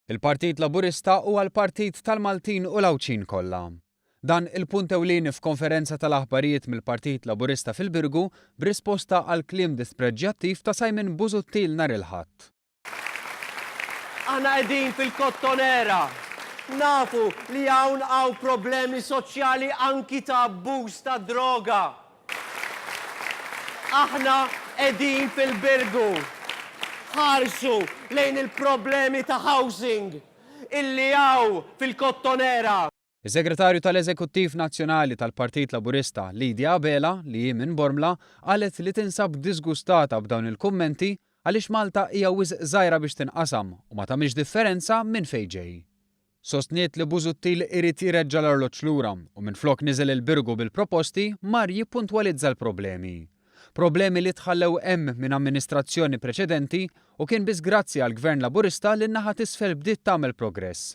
Il-Partit Laburista huwa l-partit tal-Maltin u l-Awċin kollha. Dan il-punt ewlieni f'konferenza tal-aħbarijiet mill-Partit Laburista fil-Birgu b'risposta għal kliem dispreġġjattiv ta' Simon Busuttil nhar il-Ħadd. Aħna qegħdin fil-kottonera. Nafu li hawn problemi soċjali anki ta' abbuż ta' droga. Aħna qegħdin fil-Birgu. Ħarsu lejn il-problemi ta' housing illi hawn fil-kottonera. Is-Segretarju tal-Eżekuttiv Nazzjonali tal-Partit Laburista Lidja Abela li hi minn Bormla qalet li tinsab disgustata b'dawn il-kummenti għaliex Malta hija wisq żgħira biex tinqasam u ma tagħmilx differenza minn fejn ġej. Sostniet li Busuttil irid jireġġa' l-orloġġ lura u minflok niżel il-Birgu bil-proposti mar jippuntwalizza l-problemi. Problemi li tħallew hemm minn amministrazzjoni preċedenti u kien biss grazzi għall Gvern Laburista li n-naħa t'isfel bdiet tagħmel progress.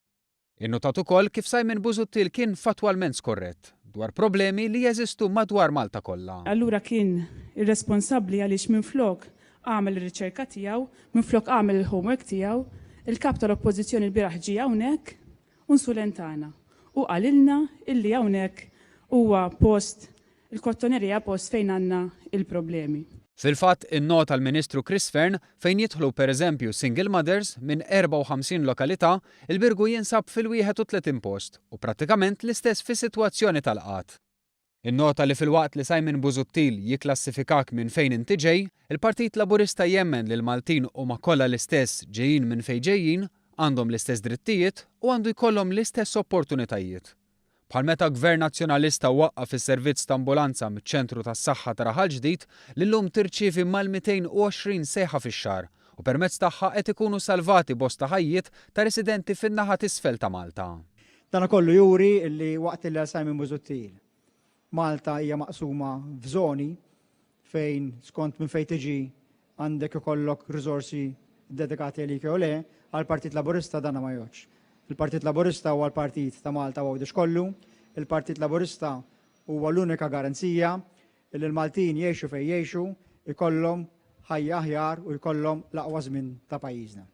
Innotat ukoll kif Simon Busuttil kien fatwalment skorrett dwar problemi li jeżistu madwar Malta kollha. Allura kien irresponsabbli għaliex minflok għamel ir-riċerka tiegħu, minflok għamel il-homework tiegħu, il-kap tal-Oppożizzjoni l-bieraħ ġie hawnhekk u nsulentana u qalilna illi hawnhekk huwa post il-kottonerija post fejn għandna il-problemi. Fil-fatt, innota l-Ministru Chris Fearn fejn jidħlu pereżempju single mothers minn 54 lokalità, il-Birgu jinsab fil-31 post u prattikament l-istess fis-sitwazzjoni tal-qatt. Innota li fil-waqt li Simon Busuttil jiklassifikak minn fejn inti ġej, il-Partit Laburista jemmen li l-Maltin huma kollha l-istess ġejjin minn fejn ġejjin, għandhom l-istess drittijiet u għandu jkollhom l-istess opportunitajiet. Bħal meta Gvern Nazzjonalista waqqaf is-servizz ta' ambulanza miċ-ċentru tas-saħħa ta' Raħal Ġdid li llum tirċievi mal-220 sejħa fix-xahar u permezz tagħha qed ikunu salvati bosta ħajjiet ta' residenti fin-naħa t'isfel ta' Malta. Dan kollu juri li waqt il Simon Busuttil Malta hija maqsuma f'żoni fejn skont minn fejn tiġi għandek ikollok riżorsi dedikati għalik jew le, għall-Partit Laburista dan ma jgħodx. Il-Partit Laburista huwa l-Partit ta' Malta għawdex kollu, il-Partit Laburista huwa l-unika garanzija li l-Maltin jgħixu fejn jgħixu ikollhom ħajja aħjar u jkollhom l-aqwa żmien ta' pajjiżna.